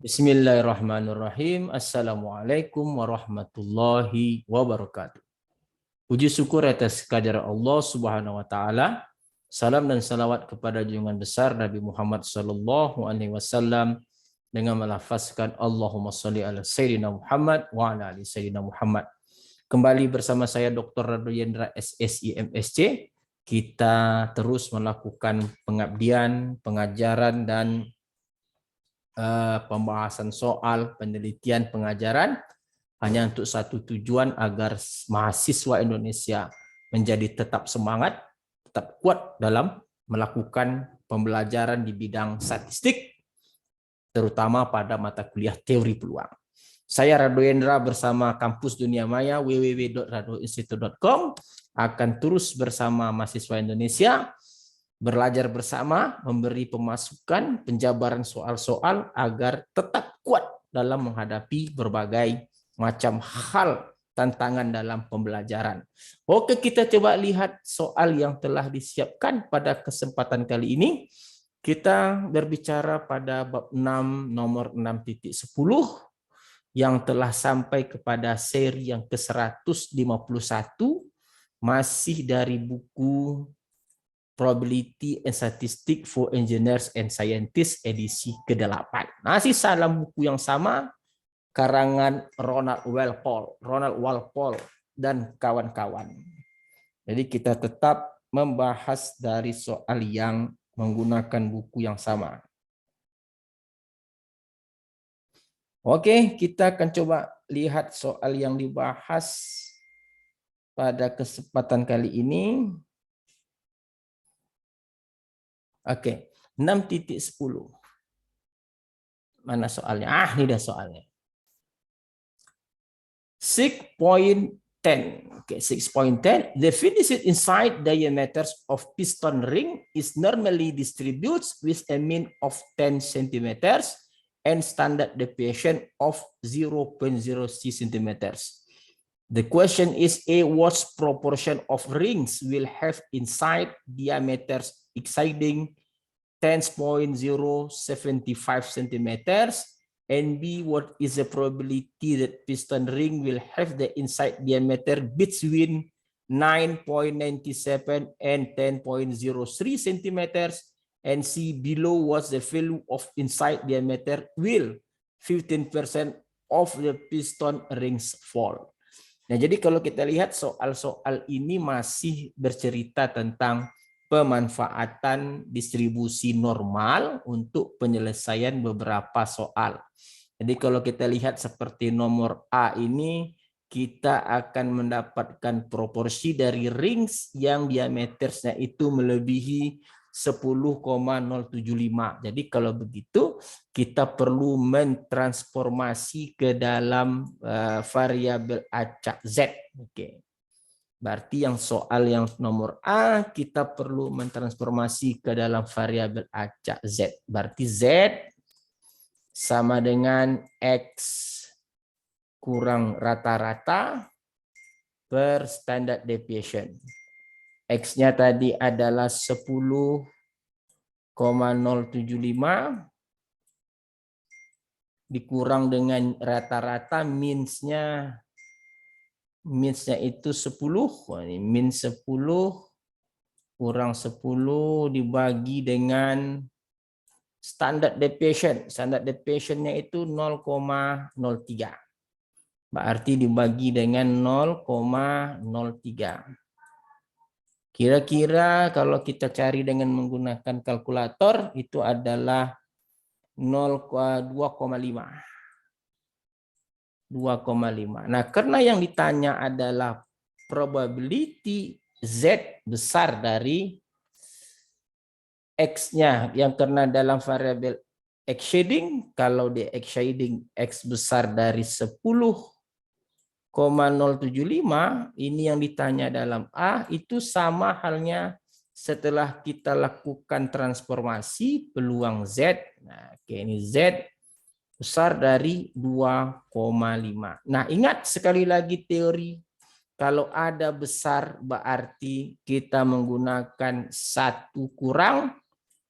Bismillahirrahmanirrahim. Assalamualaikum warahmatullahi wabarakatuh. Puji syukur atas kehadirat Allah Subhanahu wa taala. Salam dan salawat kepada junjungan besar Nabi Muhammad sallallahu alaihi wasallam dengan melafazkan Allahumma shalli ala sayyidina Muhammad wa ala ali sayyidina Muhammad. Kembali bersama saya Dr. Rado Yendra SSI MSc. Kita terus melakukan pengabdian, pengajaran dan pembahasan soal penelitian pengajaran hanya untuk satu tujuan agar mahasiswa Indonesia menjadi tetap semangat, tetap kuat dalam melakukan pembelajaran di bidang statistik, terutama pada mata kuliah teori peluang. Saya Rado Yendra bersama Kampus Dunia Maya www.radoinstitute.com akan terus bersama mahasiswa Indonesia belajar bersama, memberi pemasukan, penjabaran soal-soal agar tetap kuat dalam menghadapi berbagai macam hal tantangan dalam pembelajaran. Oke, kita coba lihat soal yang telah disiapkan pada kesempatan kali ini. Kita berbicara pada bab 6 nomor 6.10 yang telah sampai kepada seri yang ke-151 masih dari buku Probability and Statistics for Engineers and Scientists edisi ke-8. Masih dalam buku yang sama, karangan Ronald Walpole dan kawan-kawan. Jadi kita tetap membahas dari soal yang menggunakan buku yang sama. Oke, kita akan coba lihat soal yang dibahas pada kesempatan kali ini. Oke, 6.10. Mana soalnya? Ini dah soalnya. 6.10. Okay, 6.10. The finished inside diameters of piston ring is normally distributed with a mean of 10 centimeters and standard deviation of 0.06 centimeters. The question is what proportion of rings will have inside diameters exceeding 10.075 centimeters, and B, what is the probability that piston ring will have the inside diameter between 9.97 and 10.03 centimeters, and C, below what's the value of inside diameter will 15% of the piston rings fall. Nah, jadi kalau kita lihat soal-soal ini masih bercerita tentang pemanfaatan distribusi normal untuk penyelesaian beberapa soal. Jadi kalau kita lihat seperti nomor A ini, kita akan mendapatkan proporsi dari rings yang diameternya itu melebihi 10,075. Jadi kalau begitu kita perlu mentransformasi ke dalam variabel acak Z. Oke. Berarti yang soal yang nomor A kita perlu mentransformasi ke dalam variabel acak Z. Berarti Z sama dengan X kurang rata-rata per standard deviation. X-nya tadi adalah 10,075 dikurang dengan rata-rata means-nya itu 10. Ini min 10 kurang 10 dibagi dengan standard deviation. Standard deviation-nya itu 0,03. Berarti dibagi dengan 0,03. Kira-kira kalau kita cari dengan menggunakan kalkulator itu adalah 2,5. 2,5. Nah, karena yang ditanya adalah probability Z besar dari X-nya yang karena dalam variabel X shading, kalau di X shading X besar dari 10,075, ini yang ditanya dalam A, itu sama halnya setelah kita lakukan transformasi peluang Z. Nah, oke, ini Z besar dari 2,5. Nah, ingat sekali lagi teori, kalau ada besar berarti kita menggunakan 1 kurang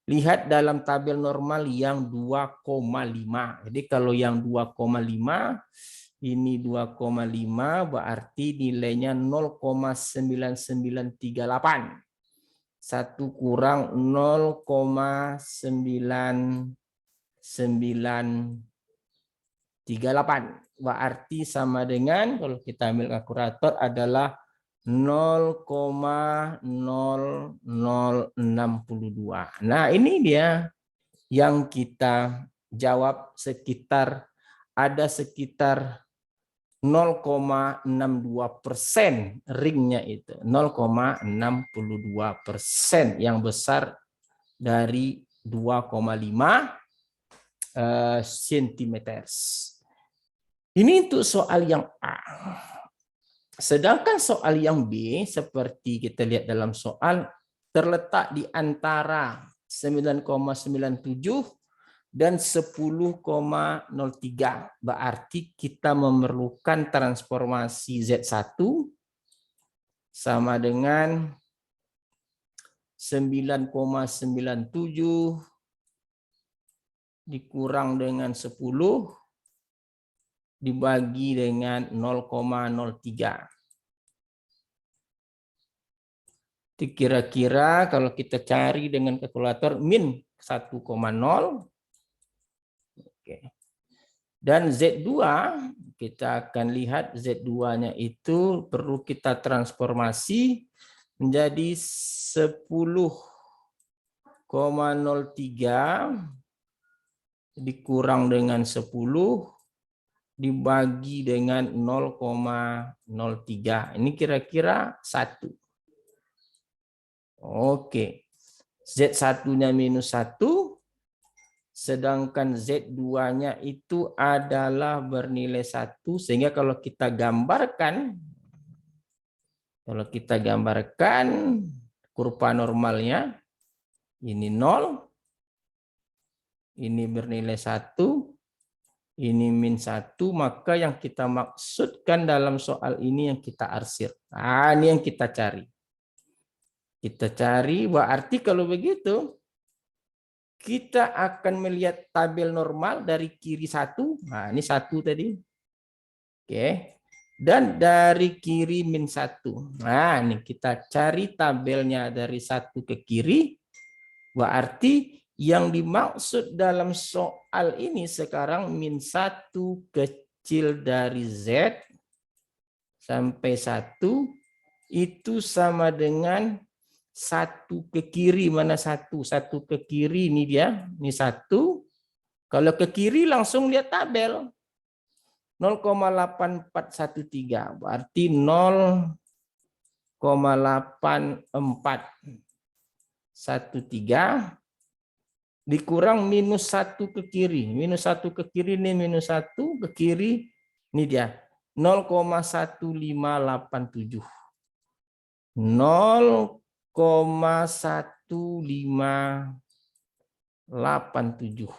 Lihat dalam tabel normal yang 2,5. Jadi kalau yang 2,5 ini 2,5 berarti nilainya 0,9938. 1 kurang 0,9938. Berarti sama dengan, kalau kita ambil kalkulator, adalah 0,0062. Nah, ini dia yang kita jawab, ada sekitar 0,62% ringnya itu. 0,62% yang besar dari 2,5 cm. Ini untuk soal yang A. Sedangkan soal yang B, seperti kita lihat dalam soal, terletak di antara 9,97 dan 10,03. Berarti kita memerlukan transformasi Z1 sama dengan 9,97 dikurang dengan 10 dibagi dengan 0,03. Kira-kira kalau kita cari dengan kalkulator min 1,0. Oke. Dan Z2 kita akan lihat Z2-nya itu perlu kita transformasi menjadi 10,03 dikurang dengan 10 dibagi dengan 0,03. Ini kira-kira 1. Oke. Z1-nya minus 1, sedangkan Z2-nya itu adalah bernilai 1, sehingga kalau kita gambarkan kurva normalnya, ini 0, ini bernilai 1, ini min 1, maka yang kita maksudkan dalam soal ini yang kita arsir. Nah, ini yang kita cari. Kita cari, berarti kalau begitu, kita akan melihat tabel normal dari kiri 1. Nah, ini 1 tadi. Oke. Dan dari kiri min 1. Nah, ini kita cari tabelnya dari 1 ke kiri. Berarti yang dimaksud dalam soal ini sekarang min 1 kecil dari Z sampai 1 itu sama dengan 1 ke kiri. Mana 1? 1 ke kiri ini dia. Ini 1. Kalau ke kiri langsung lihat tabel. 0,8413. Berarti 0,8413 dikurang minus 1 ke kiri. Minus 1 ke kiri ini minus 1 ke kiri. Ini dia. 0,1587. 0,1587.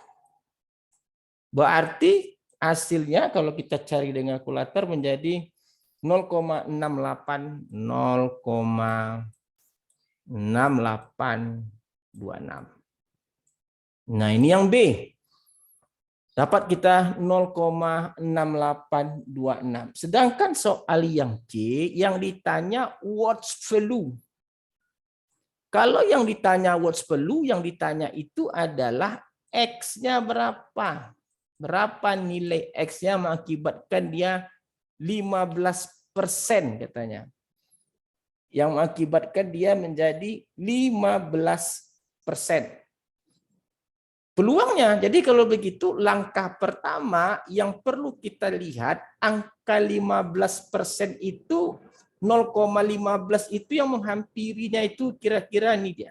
Berarti hasilnya kalau kita cari dengan kalkulator menjadi 0,68 0,6826. Nah, ini yang B. Dapat kita 0,6826. Sedangkan soal yang C yang ditanya Watts value. Kalau yang ditanya Watts value, yang ditanya itu adalah X-nya berapa. Berapa nilai X-nya mengakibatkan dia 15% katanya. Yang mengakibatkan dia menjadi 15%. Peluangnya, jadi kalau begitu langkah pertama yang perlu kita lihat angka 15% itu 0,15 itu yang menghampirinya itu kira-kira ini dia.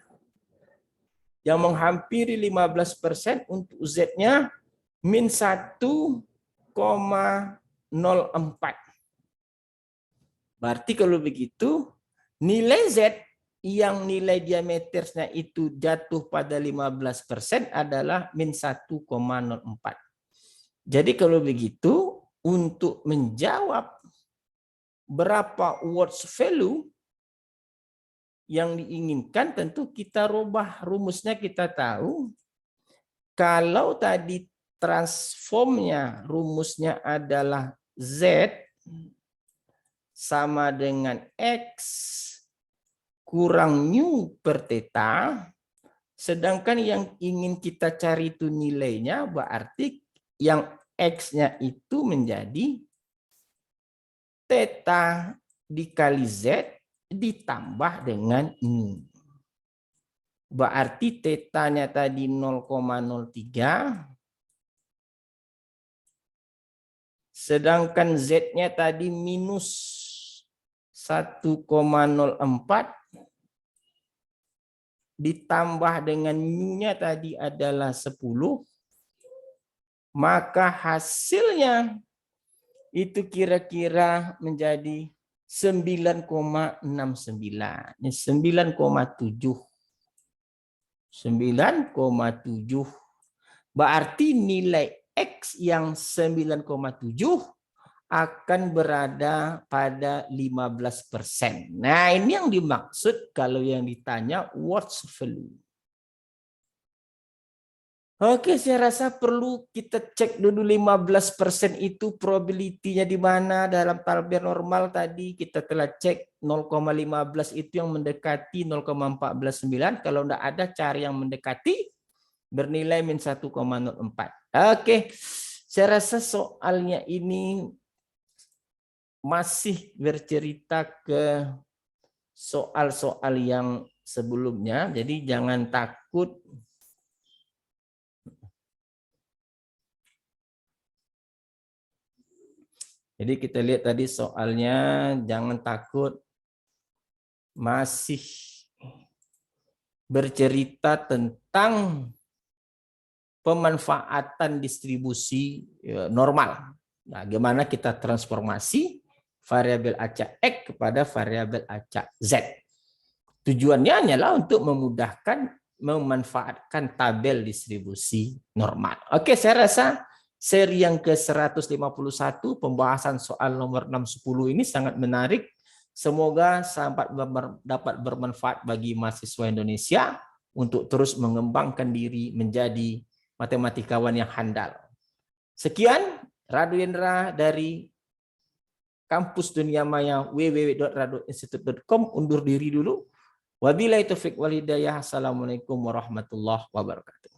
Yang menghampiri 15% untuk Z-nya min 1,04. Berarti kalau begitu nilai Z yang nilai diameternya itu jatuh pada 15% adalah min 1,04. Jadi kalau begitu, untuk menjawab berapa Watts value, yang diinginkan tentu kita rubah rumusnya. Kita tahu kalau tadi transformnya rumusnya adalah Z sama dengan X kurang nu per theta, sedangkan yang ingin kita cari itu nilainya, berarti yang X-nya itu menjadi theta dikali Z ditambah dengan nu. Berarti tetanya tadi 0,03, sedangkan Z-nya tadi minus 1,04 ditambah dengan nu-nya tadi adalah 10, maka hasilnya itu kira-kira menjadi 9,69. Ini 9,7. 9,7. Berarti nilai X yang 9,7 akan berada pada 15%. Nah, ini yang dimaksud kalau yang ditanya what's value. Oke, saya rasa perlu kita cek dulu 15% itu probability-nya di mana. Dalam tabel normal tadi kita telah cek 0,15 itu yang mendekati 0,149. Kalau tidak ada, cari yang mendekati bernilai min 1,04. Oke, saya rasa soalnya ini masih bercerita ke soal-soal yang sebelumnya. Jadi jangan takut. Jadi kita lihat tadi soalnya, jangan takut, masih bercerita tentang pemanfaatan distribusi normal. Nah, bagaimana kita transformasi variabel acak X kepada variabel acak Z. Tujuannya hanyalah untuk memudahkan memanfaatkan tabel distribusi normal. Oke, saya rasa seri yang ke-151 pembahasan soal nomor 610 ini sangat menarik. Semoga dapat bermanfaat bagi mahasiswa Indonesia untuk terus mengembangkan diri menjadi matematikawan yang handal. Sekian, Radu Yendra dari Kampus Dunia Maya www.raduinstitute.com undur diri dulu. Wabillahi taufiq wal hidayah. Assalamualaikum warahmatullahi wabarakatuh.